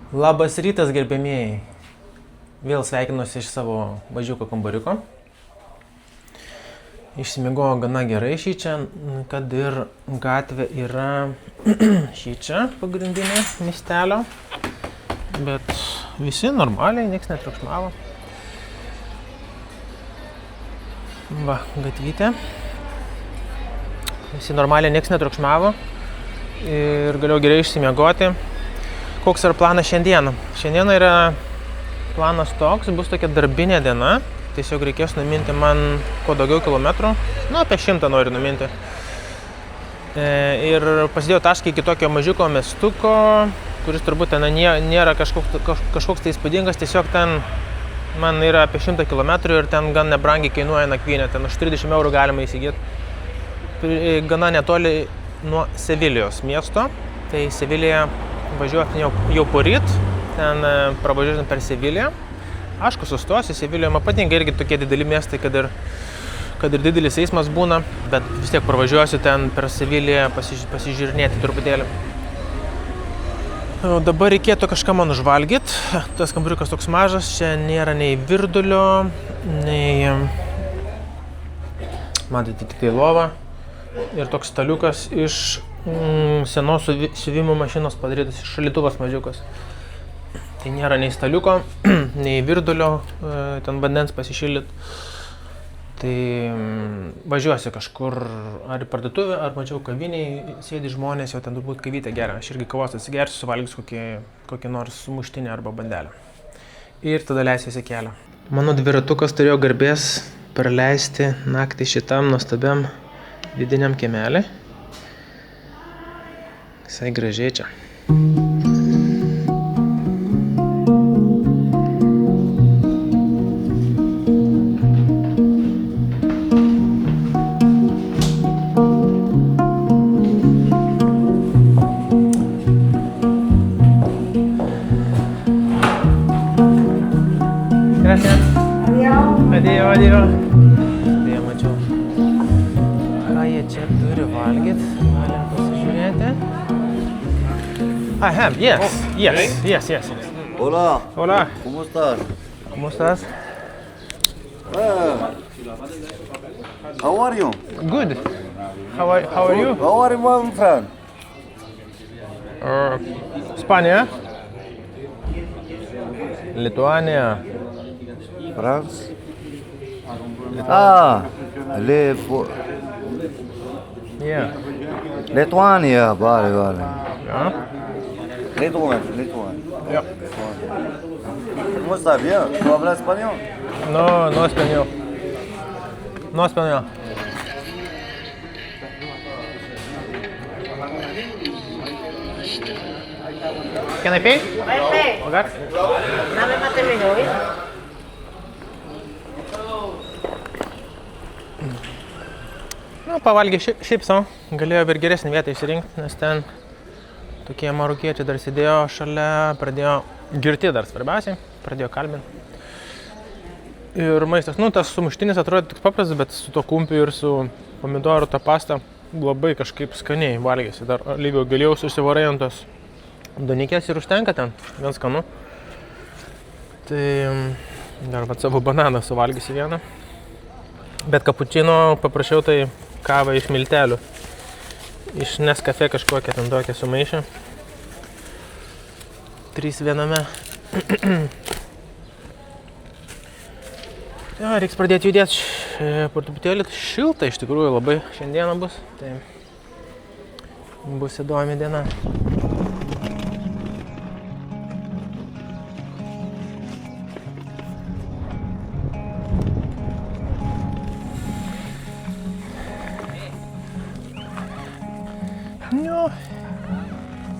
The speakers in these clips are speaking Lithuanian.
Labas rytas, gerbėmieji. Vėl sveikinuosi iš savo mažiuko kambariuko. Išsimigojo gana gerai šį čia, kad ir gatvė yra šį čia pagrindinė miestelio. Bet visi normaliai, nieks netriukšmavo. Va, gatvytė. Visi normaliai, nieks netriukšmavo. Ir galėjau gerai išsimiegoti. Koks yra planas šiandieną? Šiandieną yra planas toks, bus tokia darbinė diena. Tiesiog reikės numinti man kuo daugiau kilometrų. Apie 100 noriu numinti. Ir pasidėjau tašką iki tokio mažiuko miestuko, kuris turbūt ten nėra kažkoks tai įspūdingas. Tiesiog ten man yra apie 100 km ir ten gan nebrangiai kainuoja nakvynė. Ten už 30 eurų galima įsigyti. Gana netoli nuo Sevilijos miesto. Tai Sevilija važiuoti jau poryt, ten pravažiuosim per Seviliją. Aišku, sustosiu Sevilijoje, man patinka irgi tokie dideli miestai, kad ir didelis eismas būna, bet vis tiek pravažiuosiu ten per Seviliją pasižiūrinėti truputėlį. Dabar reikėtų kažką man užvalgyti. Tas kambariukas toks mažas, čia nėra nei virdulio, nei... Matote, tik tai lova ir toks staliukas iš senos siuvimo mašinos padarytas šaldytuvas mažiukas. Tai nėra nei staliuko, nei virdulio, ten vandens pasišildyt. Tai važiuosiu kažkur ar į parduotuvę, ar mačiau kaviniai, sėdi žmonės, jau ten turbūt kavytę geria. Aš irgi kavos atsigersiu, suvalgysiu kokį nors sumuštinį arba bandelę. Ir tada leisiuosi kelią. Mano dviratukas turėjo garbės praleisti naktį šitam nuostabiam vidiniam kiemelį. Visai gražiai čia. Gracias. Adiós. Tai mačiau. Ką jie čia turi valgyt? Galim pasižiūrėti. I have, yes. Oh, yes, really? Yes. Hola. Hola. ¿Cómo estás? ¿Cómo estás? How are you? Good. How are you? How are you, my friend? Spania. Lituania. France. Yeah. Lituania, vale. Yeah. Lituania. Yeah. ¿Cómo estás? Bien. ¿Tú hablas español? No español. No español. Can I pay? Perfecto. Okay. Dame más termino, ¿eh? Pavalgė šiaip savo. Galėjo ir geresnį vietą išsirinkti, nes ten tokie marokiečiai dar sėdėjo šalia, pradėjo girti dar svarbiausiai, pradėjo kalbinti. Ir maistas, tas sumuštinis atrodo tik paprastas, bet su to kumpiu ir su pomidoru tą pastą labai kažkaip skaniai valgėsi. Dar lygiau galėjau susivarai ant tos donikės ir užtenka ten, gan skanu. Tai dar savo bananą suvalgysi vieną. Bet kapučino paprašiau tai kavą iš miltelių. Iš Nescafe kažkokią ten tokią sumaišę. 3 viename. Reiks pradėti judėti po truputėlį. Šilta iš tikrųjų labai šiandieną bus. Tai bus įdomi diena.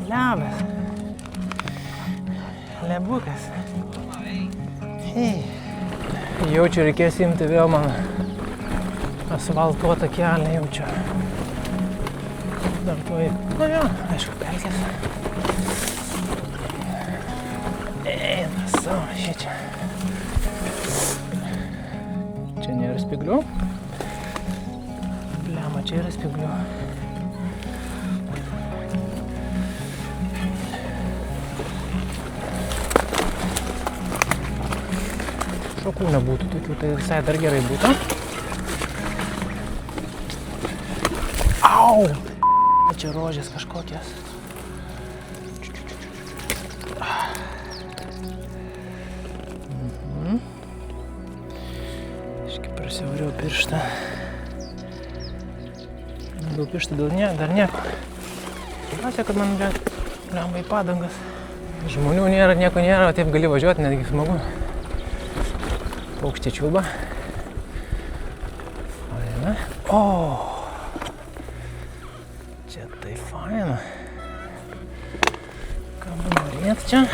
Labas. Lebukas. Hei. Jaučiu, reikės imti vėl man asfaltuotą kelią, jaučiu. Dar tuoj. Aišku, pelkės. Eina savo, šičia. Čia nėra spiglių. Blema, čia yra spiglių. šakų nebūtų tokių, tai visai dar gerai būtų. Au! Čia rožės kažkokias. Iškai prasiauriau pirštą. Daugiau pirštą dar nieko. Tikiuosi, kad man lemba į padangas. Žmonių nėra, nieko nėra, taip gali važiuoti, netgi smagu. Paukštė čiulba. Faina. O! Čia tai faina. Ką man norėt čia?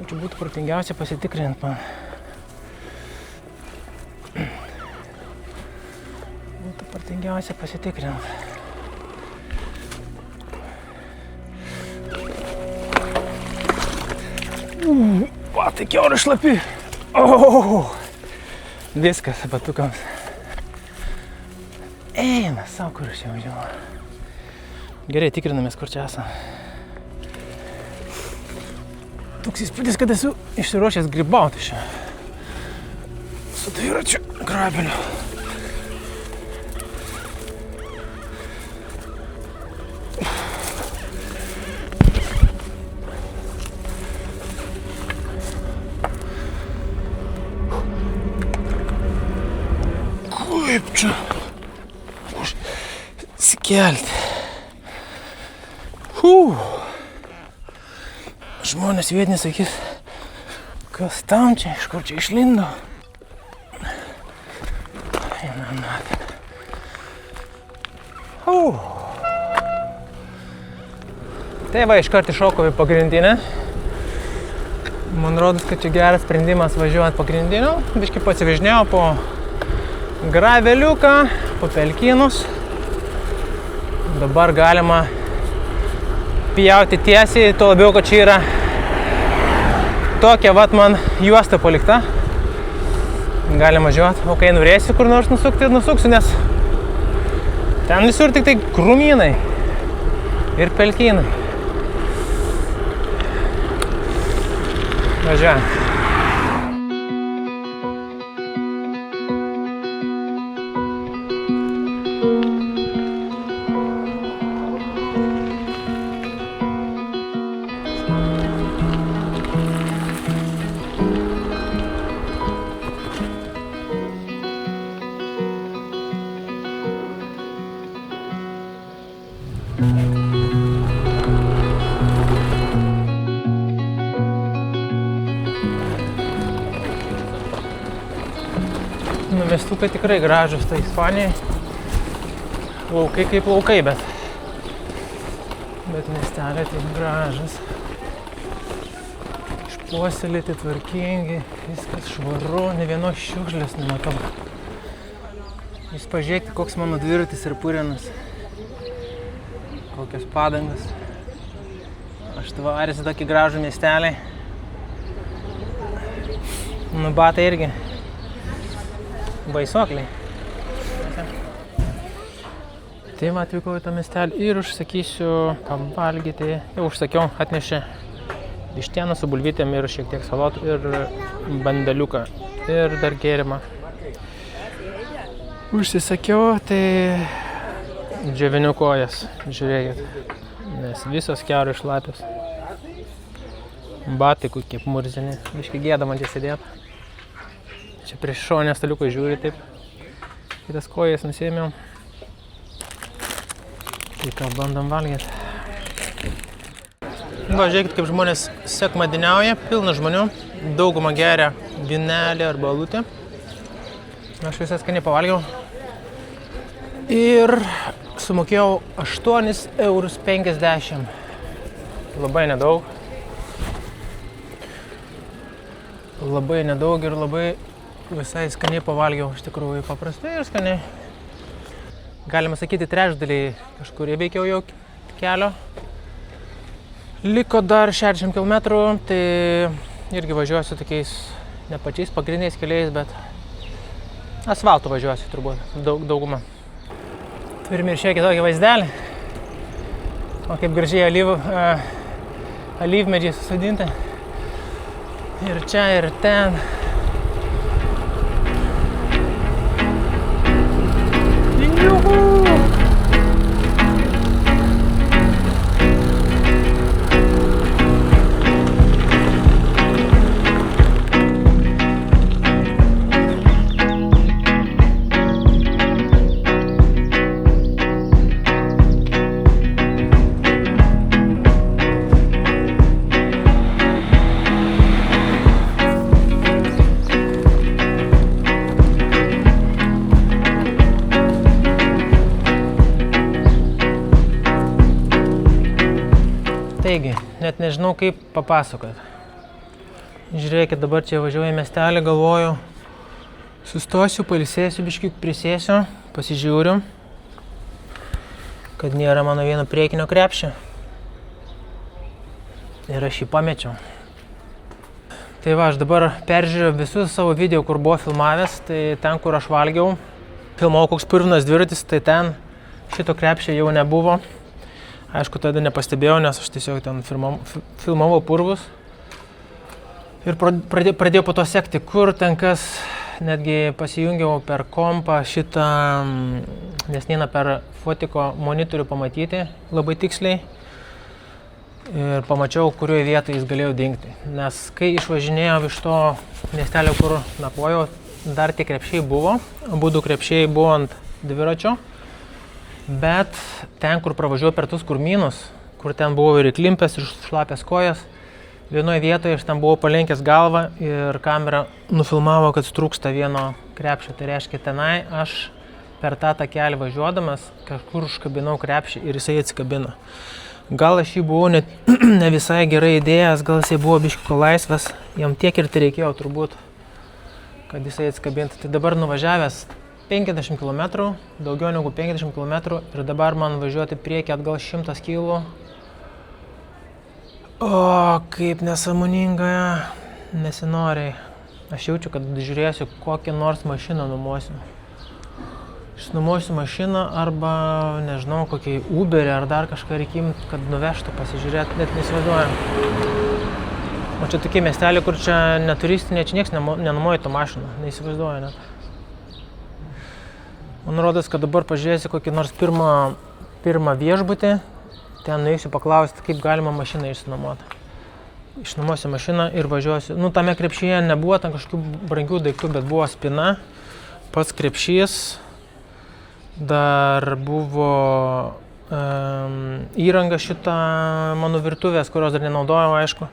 Čia būtų protingiausia pasitikrinti man. Būtų protingiausia pasitikrinti. Va, tai kiaurai šlapi. Viskas batukams. Eina, savo kur aš jau žinau. Gerai, tikrinamės, kur čia esam. Toks įspūdis, kad esu išsiruošęs grybauti šią. Su dviračiu grabeliu. Kaip čia? Sikelti. Žmonės vietiniai sakys, kas tam čia, iš kur čia išlindo. Tai va, iškart iššokau į pagrindinę. Man rodos, kad čia geras sprendimas važiuoti pagrindiniu. Biškai pasivažinėjau po graveliuką, po pelkynus. Dabar galima pjauti tiesiai, tuo labiau, kad čia yra tokia vat man juosta palikta. Galima važiuoti, o kai norėsiu kur nors nusukti, nusuksiu, nes ten visur tik tai krūmynai ir pelkynai. Važiuojam. Vestukai tikrai gražus, tai Ispanijai. Laukai kaip laukai, bet miestelė taip gražus. Išpuoselėti, tvarkingi, viskas švaru, ne vienos šiukšlės nematau. Jūs pažiūrėkite, koks mano dviratis ir purenas. Kokios padangas. Aš tvarėsi tokį gražų miestelį. Nu, batai irgi. Baisokliai. Tai va, atvykau į tą miestelį ir užsakysiu ką valgyti. Jau užsakiau, atnešė vištieną su bulvytėm ir šiek tiek salotų ir bandeliuką ir dar gėrimą. Užsisakiau, tai džioviniu kojas, žiūrėkit, nes visos kiaurai šlapios. Batai kokie murzini, biškai gėda man čia sėdėti. Čia prieš šonę staliuką žiūri taip. Kitas kojas nusiėmiau. Tai ką bandom valgyti. Va, žiūrėkit, kaip žmonės sekmadieniauja, pilna žmonių. Dauguma geria vynelį arba alutę. Aš visą skaniai pavalgiau. Ir sumokėjau 8,50 €. Labai nedaug. Labai nedaug ir labai visai skaniai pavalgiau, iš tikrųjų paprastai ir skaniai. Galima sakyti, trečdalį kažkur įveikiau jau kelio. Liko dar 60 km, tai irgi važiuosiu tokiais ne pačiais pagrindiniais keliais, bet asfaltu važiuosiu turbūt dauguma. Turime ir šiek tiek tokį vaizdelį. O kaip gražiai alyvmedžiai susodinti. Ir čia, ir ten. Juhu! Taigi, net nežinau kaip papasakot. Žiūrėkit, dabar čia važiuoju į miestelį, galvoju, sustosiu, pailsėsiu, biškį prisėsiu, pasižiūriu, kad nėra mano vieno priekinio krepšio. Ir aš jį pamečiau. Tai va, aš dabar peržiūrėjau visus savo video, kur buvo filmavęs, tai ten, kur aš valgiau, filmavau koks purvinas dviratis, tai ten šito krepšio jau nebuvo. Aišku, tada nepastebėjau, nes aš tiesiog ten filmavau purvus. Ir pradėjau po to sekti, kur ten kas, netgi pasijungiau per kompą šitą, nes neina per fotiko monitorių pamatyti labai tiksliai. Ir pamačiau, kurioje vietoje jis galėjo dingti. Nes kai išvažinėjau iš to miestelio, kur nakvojau, dar tie krepšiai buvo. Abudu krepšiai buvo ant dviračio. Bet ten, kur pravažiuoju per tus kurmynus, kur ten buvo ir įklimpęs, ir šlapęs kojas, vienoje vietoje aš ten buvau palenkęs galvą ir kamera nufilmavo, kad trūksta vieno krepšio. Tai reiškia, tenai aš per tą takelį važiuodamas kažkur užkabinau krepšį ir jisai atsikabino. Gal aš jį buvau ne visai gerai įdėjęs, gal jisai buvo biškį laisvas, jam tiek ir tai reikėjo turbūt, kad jisai atsikabintų. Tai dabar nuvažiavęs 50 km, daugiau negu 50 km ir dabar man važiuoti priekį atgal 100 km. O, kaip nesąmoninga, nesinoriai. Aš jaučiu, kad žiūrėsiu kokią nors mašiną numuosiu. Išnuomosiu mašiną arba, nežinau, kokį Uberį ar dar kažką reikia, kad nuvežtų pasižiūrėti, net neįsivaizduoju. O čia tokie miesteliai, kur čia neturistinė, čia nieks nenumoja to mašiną, neįsivaizduoju net. Man rodos, kad dabar pažiūrėsiu kokį nors pirmą viešbutį, ten nueisiu paklausti, kaip galima mašiną išsinuomoti. Išnuomosiu mašiną ir važiuosiu. Nu, tame krepšyje nebuvo ten kažkokių brangių daiktų, bet buvo spina, pats krepšys, dar buvo įranga šitą mano virtuvės, kurios dar nenaudojau, aišku.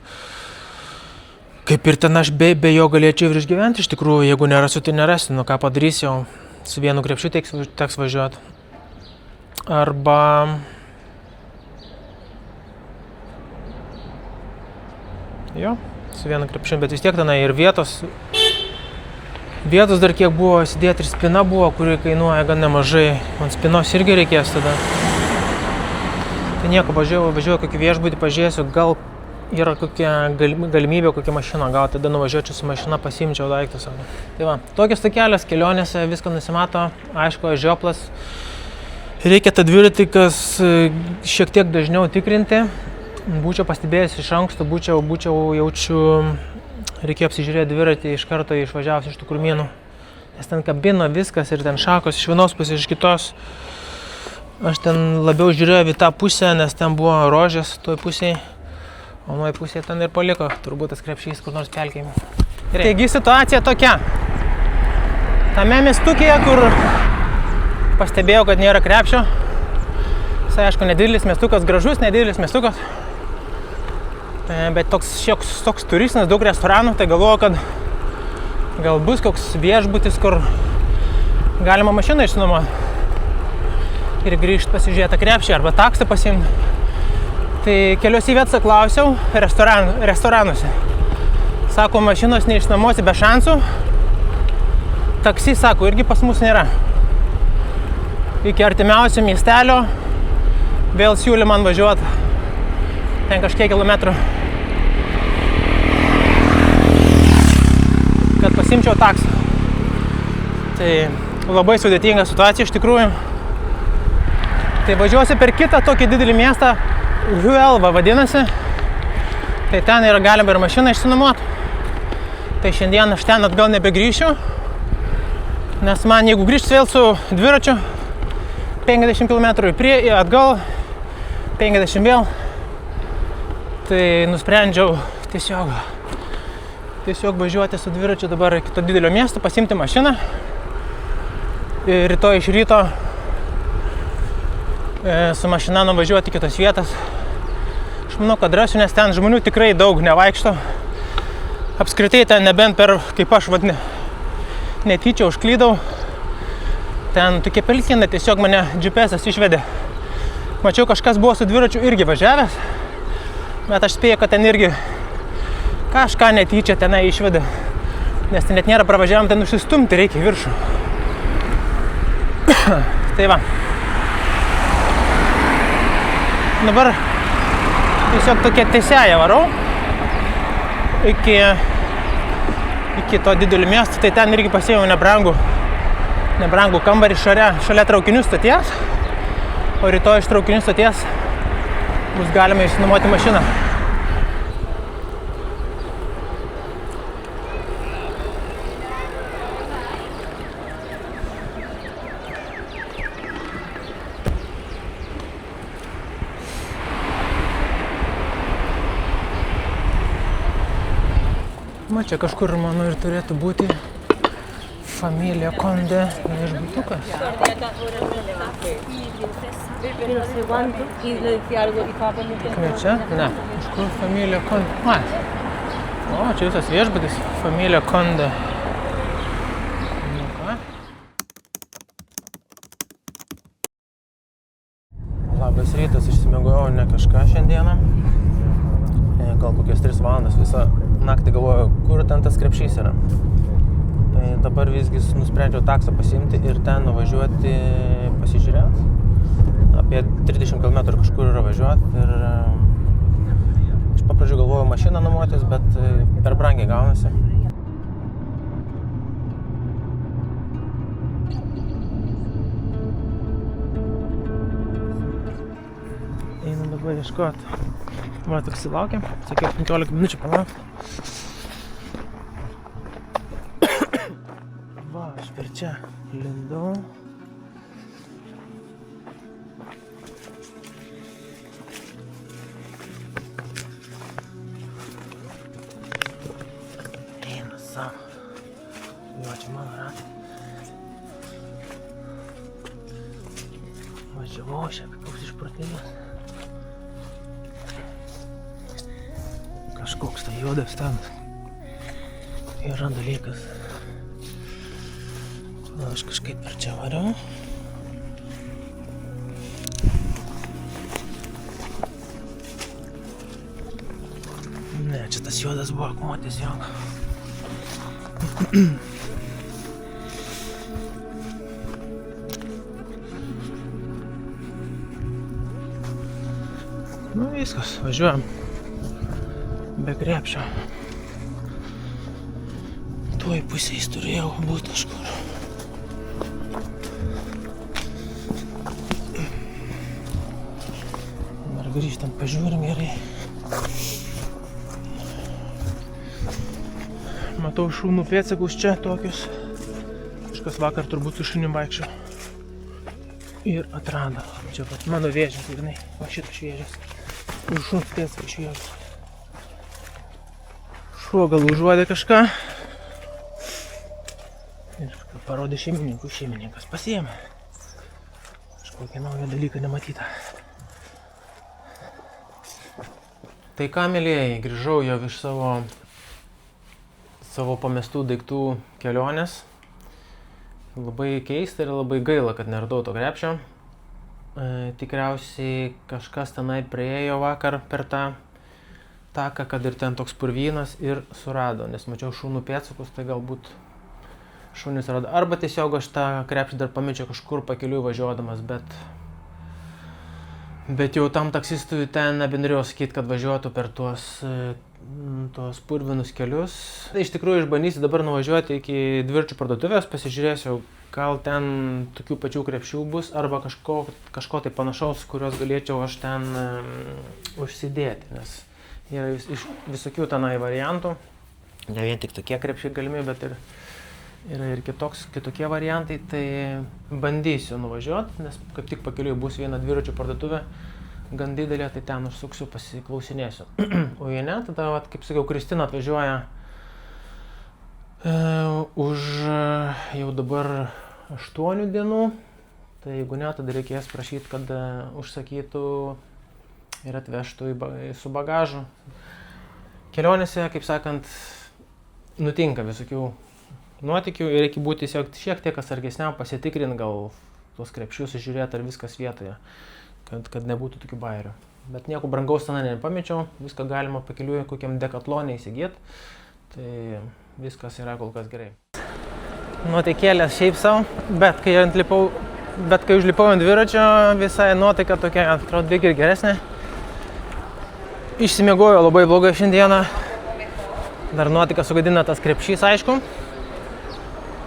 Kaip ir ten aš be jo galėčiau ir išgyventi, iš tikrųjų, jeigu nerasiu, tai nerasiu, nu ką padarysiu jau. Su vienu krepšiu teks važiuoti. Arba... Jo, su vienu krepšiu, bet vis tiek tenai ir vietos dar kiek buvo sėdėti ir spina buvo, kuri kainuoja gan nemažai. Man spinos irgi reikės tada. Tai nieko, važiuoju kokį viešbutį, pažiūrėsiu, gal yra kokia galimybė, kokią mašiną gauti, tada nuvažiuočiau su mašina, pasiimčiau daiktus. Tai va, tokios takelės, kelionėse viską nusimato, aišku, žioplas. Reikia tą dviratį, kas šiek tiek dažniau tikrinti. Būčiau pastebėjęs iš anksto, jaučiu, reikėjo apsižiūrėti dviratį iš karto išvažiavus iš tų kurmynų. Nes ten kabino viskas ir ten šakos iš vienos pusės, iš kitos. Aš ten labiau žiūrėjau į tą pusę, nes ten buvo rožės toj pusėje. O nuoj pusėje ten ir paliko, turbūt tas krepšys kur nors pelkėjimo. Taigi situacija tokia. Tame miestukėje, kur pastebėjau, kad nėra krepšio. Jis, aišku, nedidelis miestukas, gražus, nedidelis miestukas. Bet toks turistinis, daug restoranų, tai galvoju, kad gal bus koks viešbutis, kur galima mašiną išsinuomoti. Ir grįžti pasižiūrėti krepšį arba taksą pasiimti. Tai keliose vietose klausiau restoranuose. Sako, mašinos neišnuomosi be šansų. Taksi, sako, irgi pas mus nėra. Iki artimiausio miestelio vėl siūlė man važiuoti ten kažkiek kilometrų, kad pasiimčiau taksą. Tai labai sudėtinga situacija iš tikrųjų. Tai važiuosiu per kitą tokį didelį miestą, Huelva vadinasi. Tai ten yra galima ir mašiną išsinuomoti. Tai šiandien aš ten atgal nebegrįšiu. Nes man jeigu grįžti vėl su dviračiu 50 km atgal, 50 vėl, tai nusprendžiau tiesiog važiuoti su dviračiu dabar iki to didelio miesto, pasiimti mašiną. Ir rytoj iš ryto su mašina nuvažiuoti kitos vietas. Aš manau, kad rasiu, nes ten žmonių tikrai daug nevaikšto. Apskritai ten nebent per, kaip aš vadinu, netyčia užklydau. Ten tokie pelkynai, tiesiog mane GPS-as išvedė. Mačiau, kažkas buvo su dviračiu irgi važiavęs, bet aš spėjau, kad ten irgi kažką netyčia tenai išvedė. Nes ten net nėra pravažiavam, ten užsistumti reikia į viršų. Tai va. Dabar tiesiog tokia tiesiaja varau iki to didelio miesto, tai ten irgi pasiėmiau nebrangų kambarį šalia traukinių stoties, o rytoj iš traukinių stoties bus galima išsinuomoti mašiną. Čia kažkur, manau, ir turėtų būti Familia Conde viešbutukas. Čia? Ne. Kažkur Familia Conde. O, čia visas viešbutis. Familia Conde. Nu ką? Labas rytas, išsimiegojau ne kažką šiandieną. Gal kokias 3 valandas visą naktį galvoju, kur ten tas krepšys yra. Tai dabar visgi nusprendžiau taksą pasiimti ir ten nuvažiuoti pasižiūrėti. Apie 30 km kažkur yra važiuoti ir iš papradžių galvojau mašiną nuomotis, bet per brangiai gaunasi. Einam dabar ieškoti. Va, toks laukiam, sakiau 15 minučių palaukti. Va, aš per čia lindau. Eina savo. Jo, čia mano ratai. Važiavau šiek tiek koks išprotėjimas. Kažkoks tai juodas ten yra dalykas. Aš kažkaip per čia variau. Ne, čia tas juodas buvo akmuo tiesiog. Nu viskas, važiuojam. Be krepšio. Tuoj pusės turėjau būti kažkur. Dar grįžtam, pažiūrim gerai. Matau šunų pėdsakus čia tokius. Kažkas vakar turbūt su šunim vaikščio. Ir atrado. Čia pat mano vėžės, grynai. Va šitas šviežias. Ir šuns pėdsakai šviežias. Šuo gal užuodė kažką ir parodė šeimininkų, šeimininkas pasiėmė. Kažkokią naują dalyką nematytą. Tai ką, mielieji, grįžau jau iš savo pamestų daiktų kelionės. Labai keista ir labai gaila, kad neradau to krepšio. Tikriausiai kažkas tenai priėjo vakar per tą taką, kad ir ten toks purvynas ir surado, nes mačiau šunų pėdsakus, tai galbūt šunys rado. Arba tiesiog aš tą krepšį dar pamečiau kažkur pakeliui važiuodamas, bet jau tam taksistui ten nebenorėjau sakyti, kad važiuotų per tuos purvinus kelius. Tai iš tikrųjų išbandysiu dabar nuvažiuoti iki dviračių parduotuvės, pasižiūrėsiu, gal ten tokių pačių krepšių bus arba kažko tai panašaus, kuriuos galėčiau aš ten užsidėti, nes yra iš visokių tenai variantų. Ne vien tik tokie krepšiai galimi, bet yra ir kitokie variantai, tai bandysiu nuvažiuoti, nes kaip tik pakeliui bus viena dviračių parduotuvė, gan didelė, tai ten užsuksiu, pasiklausinėsiu. O jei ne, tada, kaip sakiau, Kristina atvažiuoja už jau dabar 8 dienų, tai jeigu ne, tada reikės prašyti, kad užsakytų ir atvežtų su bagažu. Kelionėse, kaip sakant, nutinka visokių nuotykių ir reikia būti šiek tiek atsargesniam, pasitikrinti gal tuos krepšius, žiūrėti, ar viskas vietoje, kad nebūtų tokių bairių. Bet nieko brangaus ten nepamečiau, viską galima pakeliui kokiam Decathlone įsigyti, tai viskas yra kol kas gerai. Nuotaikėlės šiaip savo, bet kai užlipau ant dviračio, visai nuotaika tokia, atrodo, lyg ir geresnė. Išsimiegojo labai blogai šiandieną, dar nuotaika sugadina tas krepšys, aišku.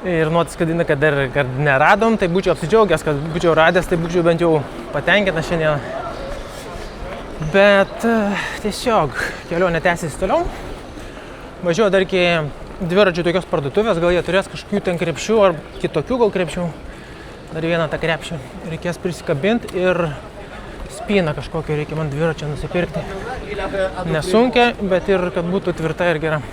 Ir nuotis kadina, kad dar neradom, tai būčiau apsidžiaugęs, kad būčiau radęs, tai būčiau bent jau patenkintas šiandien. Bet tiesiog kelionė tęsiasi toliau. Važiuoju dar iki dviračių tokios parduotuvės, gal jie turės kažkokių ten krepšių ar kitokių gal krepšių. Dar vieną tą krepšį reikės prisikabinti ir spyną kažkokią reikia man dviračio nusipirkti. Nesunkia, bet ir kad būtų tvirta ir gera.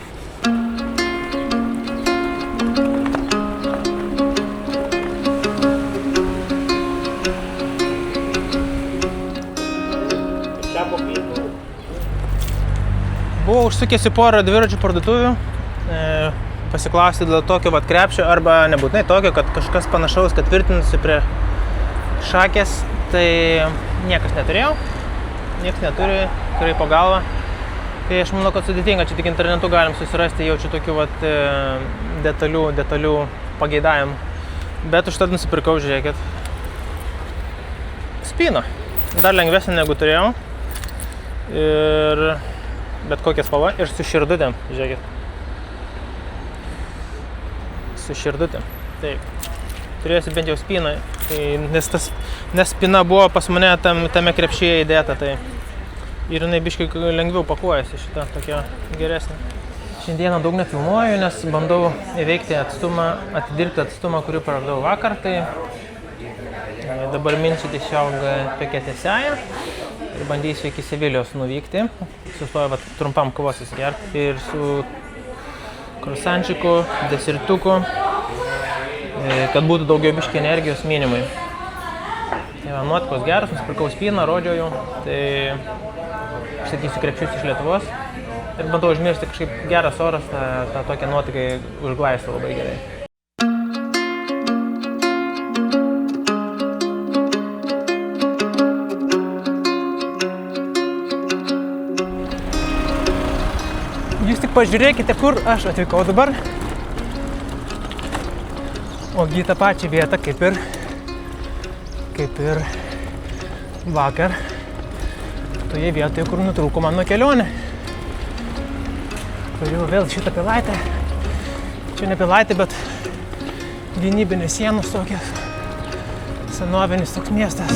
Buvau užsukęs į porą dviračių parduotuvių, pasiklausti dėl tokio krepšio arba nebūtinai tokio, kad kažkas panašaus, kad tvirtinasi prie šakės, tai niekas neturėjau, niekas neturi, kurai po galvą. Tai aš manau, kad sudėtinga, čia tik internetu galim susirasti jau čia tokių detalių pageidavimų. Bet užtat nusipirkau, žiūrėkit, spyną. Dar lengvesnė negu turėjau. Ir bet kokia spalva ir su širdutėm, žiūrėkit. Su širdutėm. Taip. Turėsiu bent jau spyną, tai, nes spyna buvo pas mane tame krepšyje įdėta, tai ir jinai biškai lengviau pakuojasi šitą tokia geresnė. Šiandieną daug nefilmuoju, nes bandau įveikti atidirbti atstumą, kurį praradau vakar, tai dabar minsiu tiesiog tokia tiesiaja. Ir bandysiu iki Sevilijos nuvykti. Sustoju trumpam kavos įsigerti ir su kruasančiku, desertuku, kad būtų daugiau biškį energijos minimui. Nuotaikos geros, nusipirkau spyną, rodžiau jau, tai išsakysiu krepšius iš Lietuvos ir bandau užmiršti kažkaip geras oras, tą tokią nuotaiką užglaisto labai gerai. Jūs tik pažiūrėkite, kur aš atvykau dabar. Ogi tą pačią vietą, kaip ir vakar. Toje vietoje, kur nutrūko mano kelionė. Turiu vėl šitą pilaitę. Čia ne pilaitė, bet gynybinės sienos tokios. Senovinis toks miestas.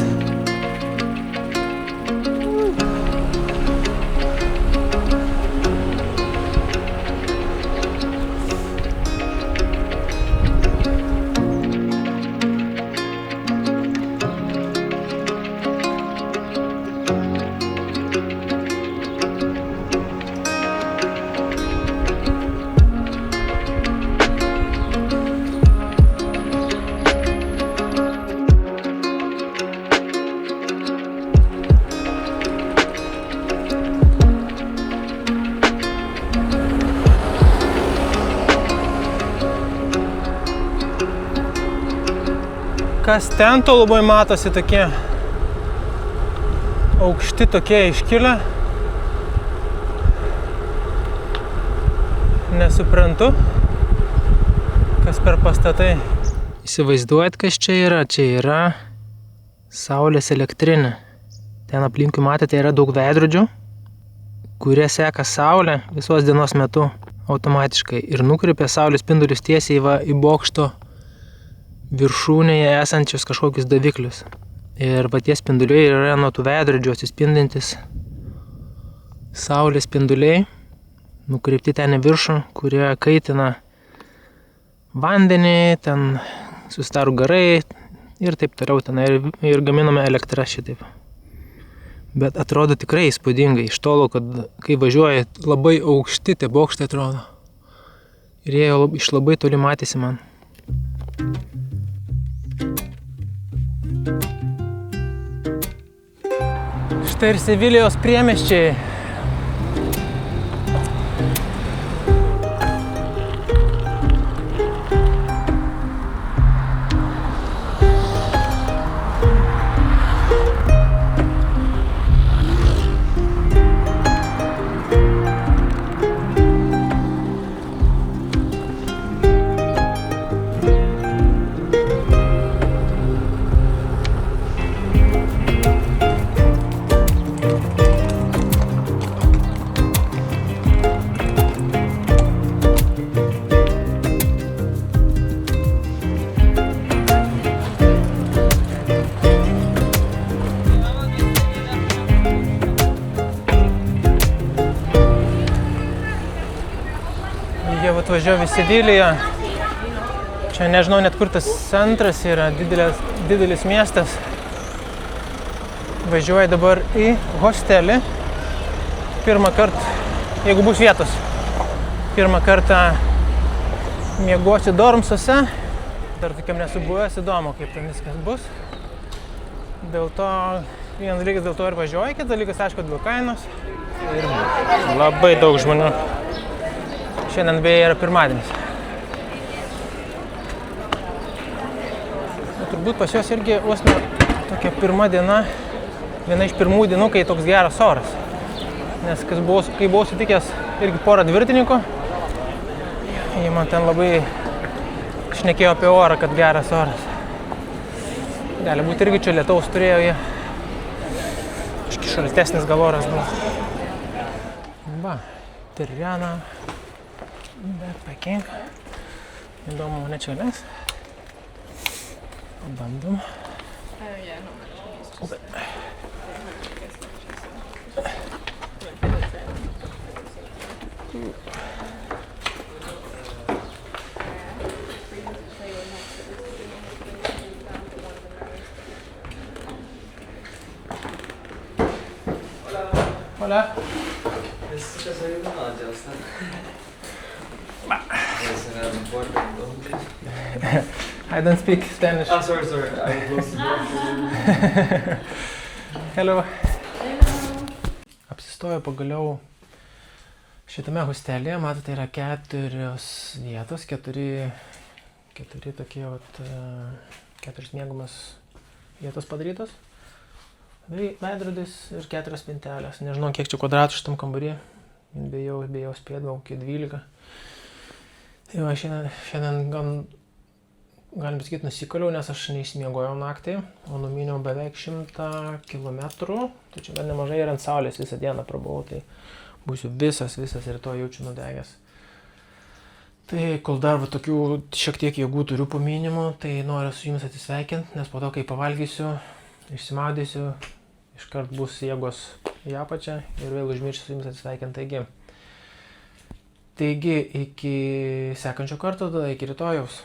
Kas ten to labai matosi tokie aukšti, tokie iškilę. Nesuprantu, kas per pastatai. Įsivaizduojat, kas čia yra? Čia yra saulės elektrinė. Ten aplinkui matėte yra daug veidrodžių, kurie seka saulę visos dienos metu automatiškai ir nukreipia saulės spindulius tiesiai į bokšto viršūnėje esančius kažkokius daviklius. Ir paties spinduliai yra nuo tų veidrodžių atsispindintis saulės spinduliai, nukreipti ten į viršų, kurie kaitina vandenį, ten susidaro garai ir taip toliau ten ir gaminame elektrą šitaip. Bet atrodo tikrai įspūdingai, iš tolo, kad kai važiuoja labai aukšti tie bokštai atrodo. Ir jie iš labai toli matėsi man. Štai ir Sevilijos priemiesčiai. Jie atvažiavo į Seviliją. Čia nežinau net kur tas centras yra, didelis miestas. Važiuoja dabar į hostelį. Pirmą kartą, jeigu bus vietos, pirmą kartą miegosiu dormsuose. Dar tokiam nesu buvęs, įdomu, kaip ten viskas bus. Dėl to, vienas dalykas dėl to ir važiuoju, kitas dalykas, aišku, dėl kainos. Ir labai daug žmonių. Šiandien beje yra pirmadienis. Turbūt pas juos irgi vos ne tokia pirma diena, viena iš pirmų dienų, kai toks geras oras. Nes kai buvau sutikęs irgi porą dviratininkų, jie man ten labai šnekėjo apie orą, kad geras oras. Gali būti irgi čia lietaus turėjo jie. Kažkaip šaltesnis gal oras buvo. Va, Tirana. Backpacking. Įdomu, mane čia leis. Pabandom. Hola. ¿Necesitas ayuda? No, ya está. I don't speak Spanish. Ah, sorry. I closed the door. Hello. Apsistojo pagaliau šitame hostelėje. Matote, yra 4 vietos, 4 tokie, 4 miegamas vietos padarytos. Veidrodis ir 4 spintelės. Nežinau, kiek čia kvadratų šitam kambarį. Bijau spėt, gal iki 12. Tai va, šiandien galim pasakyti, nusikaliau, nes aš neišsimiegojau naktį, o numyniau beveik 100 kilometrų. Tai čia dar nemažai ir ant saulės visą dieną prabuvau, tai būsiu visas rytoj jaučiu nudegęs. Tai kol dar tokių šiek tiek jėgų turiu po minimų, tai noriu su jumis atsisveikinti, nes po to, kai pavalgysiu, išsimaudysiu, iškart bus jėgos į apačią ir vėl užmiršiu su jumis atsisveikinti. Taigi, iki sekančio karto, tada iki rytojaus.